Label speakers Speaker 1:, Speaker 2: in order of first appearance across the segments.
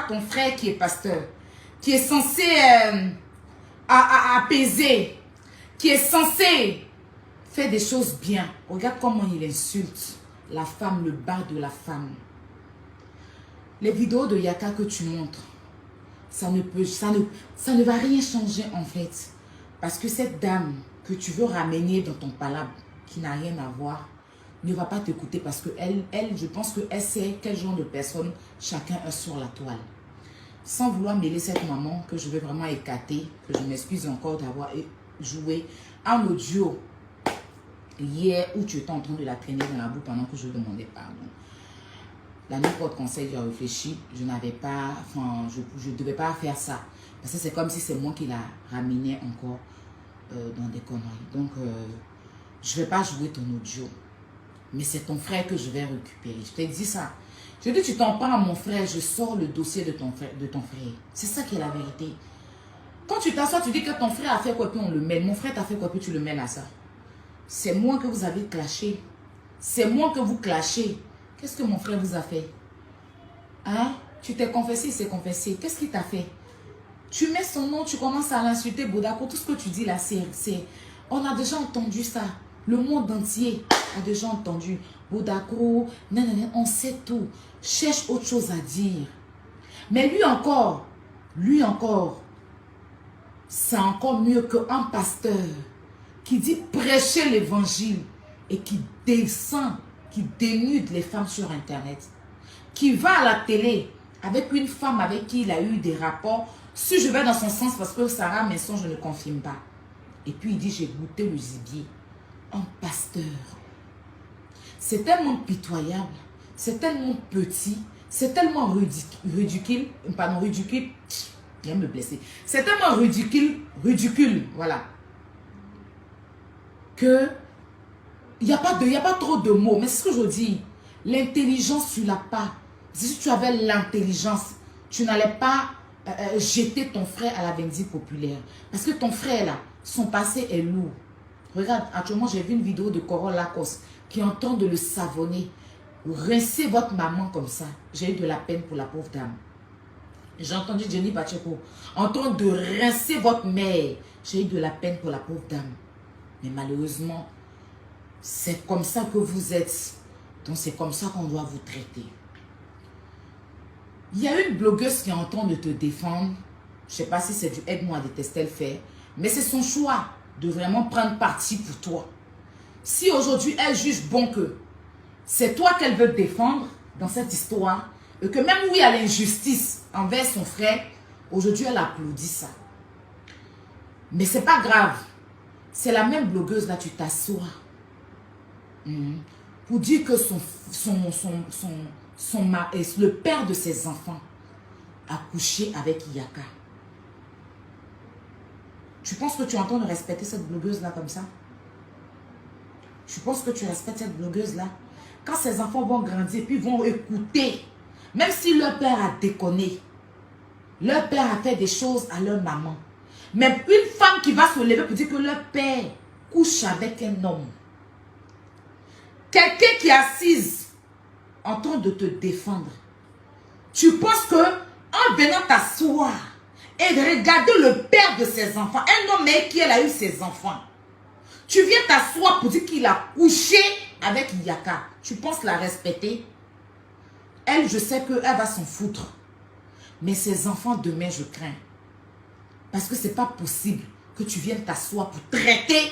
Speaker 1: ton frère qui est pasteur, qui est censé apaiser, qui est censé faire des choses bien. Regarde comment il insulte la femme, le bas de la femme. Les vidéos de Yaka que tu montres, ça ne va rien changer en fait. Parce que cette dame que tu veux ramener dans ton palabre, qui n'a rien à voir, ne va pas t'écouter parce que elle, je pense qu'elle sait quel genre de personne chacun est sur la toile. Sans vouloir mêler cette maman que je vais vraiment écarter, que je m'excuse encore d'avoir joué un audio hier où tu étais en train de la traîner dans la boue pendant que je demandais pardon. La nuit porte conseil, j'ai réfléchi, je n'avais pas, enfin, je ne devais pas faire ça. Parce que c'est comme si c'est moi qui la ramenais encore dans des conneries. Donc, je ne vais pas jouer ton audio. Mais c'est ton frère que je vais récupérer. Je t'ai dit ça. Je dis, tu t'en parles à mon frère, je sors le dossier de ton frère. C'est ça qui est la vérité. Quand tu t'assois, tu dis que ton frère a fait quoi, puis on le mêle. Mon frère t'a fait quoi, puis tu le mêles à ça. C'est moi que vous avez clashé. C'est moi que vous clashez. Qu'est-ce que mon frère vous a fait? Hein? Tu t'es confessé, il s'est confessé. Qu'est-ce qu'il t'a fait? Tu mets son nom, tu commences à l'insulter, Bodako. Tout ce que tu dis là, c'est... On a déjà entendu ça. Le monde entier a déjà entendu. Bodako, on sait tout. Cherche autre chose à dire. Mais lui encore, c'est encore mieux qu'un pasteur qui dit prêcher l'évangile et qui descend, qui dénude les femmes sur Internet, qui va à la télé avec une femme avec qui il a eu des rapports. Si je vais dans son sens parce que Sarah Messon, je ne confirme pas. Et puis il dit, j'ai goûté le gibier. Un pasteur. C'est tellement pitoyable, c'est tellement petit, c'est tellement ridicule, il vient me blesser. C'est tellement ridicule, voilà. Que il n'y a pas trop de mots. Mais c'est ce que je dis. L'intelligence, tu ne l'as pas. Si tu avais l'intelligence, tu n'allais pas jeter ton frère à la vindicte populaire. Parce que ton frère, là, son passé est lourd. Regarde, actuellement, j'ai vu une vidéo de Corolla Lacoste qui est en train de le savonner. Rincez votre maman comme ça. J'ai eu de la peine pour la pauvre dame. J'ai entendu Jenny Pacheco en train de rincer votre mère. J'ai eu de la peine pour la pauvre dame. Mais malheureusement, c'est comme ça que vous êtes. Donc c'est comme ça qu'on doit vous traiter. Il y a une blogueuse qui est en train de te défendre. Je ne sais pas si c'est du aide-moi à détester le faire. Mais c'est son choix de vraiment prendre parti pour toi. Si aujourd'hui elle juge bon que c'est toi qu'elle veut défendre dans cette histoire, et que même où il y a l'injustice envers son frère, aujourd'hui elle applaudit ça. Mais c'est pas grave. C'est la même blogueuse là, tu t'assois. Pour dire que le père de ses enfants a couché avec Yaka. Tu penses que tu es en train de respecter cette blogueuse-là comme ça? Tu penses que tu respectes cette blogueuse-là? Quand ses enfants vont grandir, puis vont écouter, même si leur père a déconné, leur père a fait des choses à leur maman. Même une femme qui va se lever pour dire que leur père couche avec un homme. Quelqu'un qui est assise en train de te défendre. Tu penses que en venant t'asseoir et de regarder le père de ses enfants, un homme avec qui elle a eu ses enfants, tu viens t'asseoir pour dire qu'il a couché avec Yaka. Tu penses la respecter? Elle, je sais qu'elle va s'en foutre. Mais ses enfants, demain, je crains. Parce que c'est pas possible que tu viennes t'asseoir pour traiter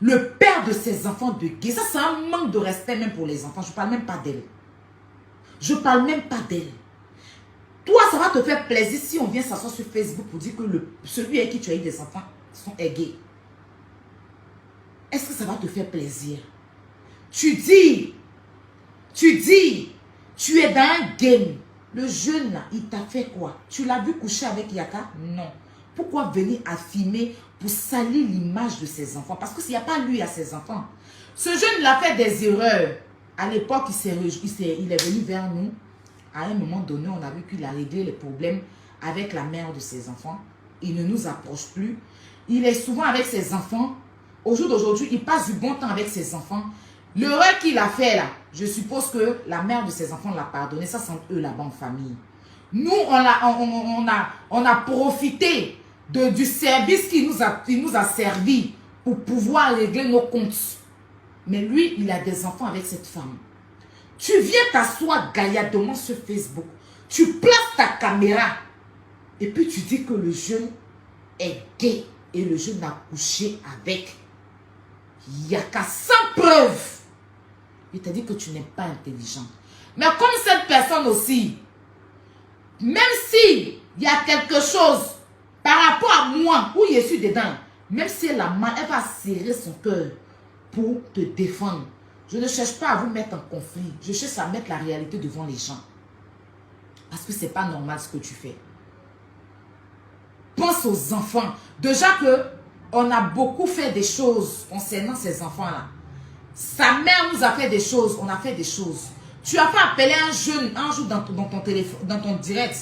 Speaker 1: le père de ses enfants de gay. Ça, c'est un manque de respect même pour les enfants. Je ne parle même pas d'elle. Je ne parle même pas d'elle. Toi, ça va te faire plaisir si on vient s'asseoir sur Facebook pour dire que celui avec qui tu as eu des enfants sont gays. Est-ce que ça va te faire plaisir? Tu dis, tu es dans un game. Le jeune là, il t'a fait quoi? Tu l'as vu coucher avec Yaka? Non. Pourquoi venir affirmer pour salir l'image de ses enfants? Parce que s'il n'y a pas lui à ses enfants. Ce jeune, il a fait des erreurs. À l'époque, il est venu vers nous. À un moment donné, on a vu qu'il a réglé les problèmes avec la mère de ses enfants. Il ne nous approche plus. Il est souvent avec ses enfants. Au jour d'aujourd'hui, il passe du bon temps avec ses enfants. L'erreur qu'il a fait là, je suppose que la mère de ses enfants l'a pardonné. Ça, c'est eux là-bas en famille. Nous, on a profité du service qui nous a servi pour pouvoir régler nos comptes. Mais lui, il a des enfants avec cette femme. Tu viens t'asseoir gaillardement sur Facebook. Tu places ta caméra. Et puis tu dis que le jeune est gay. Et le jeune a couché avec Yaka sans preuve. Il t'a dit que tu n'es pas intelligent. Mais comme cette personne aussi, même si il y a quelque chose par rapport à moi, où je suis dedans, même si elle a mal, elle va serrer son cœur pour te défendre. Je ne cherche pas à vous mettre en conflit. Je cherche à mettre la réalité devant les gens. Parce que ce n'est pas normal ce que tu fais. Pense aux enfants. Déjà que on a beaucoup fait des choses concernant ces enfants-là. Sa mère nous a fait des choses. On a fait des choses. Tu as pas appelé un jeune un jour dans ton téléphone, dans ton direct,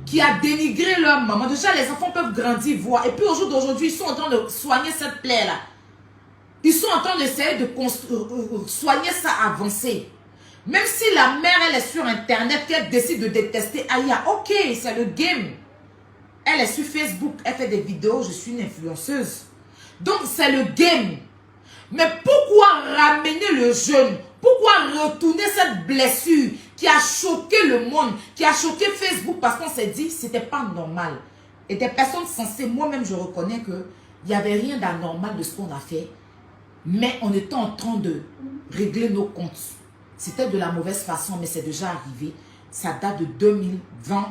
Speaker 1: qui a dénigré leur maman. Déjà, les enfants peuvent grandir, voir. Et puis au jour d'aujourd'hui, ils sont en train de soigner cette plaie-là. Ils sont en train d'essayer de soigner ça, avancer. Même si la mère, elle est sur Internet, qu'elle décide de détester Aya, ok, c'est le game. Elle est sur Facebook, elle fait des vidéos, je suis une influenceuse. Donc, c'est le game. Mais pourquoi ramener le jeune? Pourquoi retourner cette blessure qui a choqué le monde, qui a choqué Facebook parce qu'on s'est dit que ce n'était pas normal. Et des personnes sensées, moi-même je reconnais qu'il n'y avait rien d'anormal de ce qu'on a fait. Mais on était en train de régler nos comptes. C'était de la mauvaise façon, mais c'est déjà arrivé. Ça date de 2020.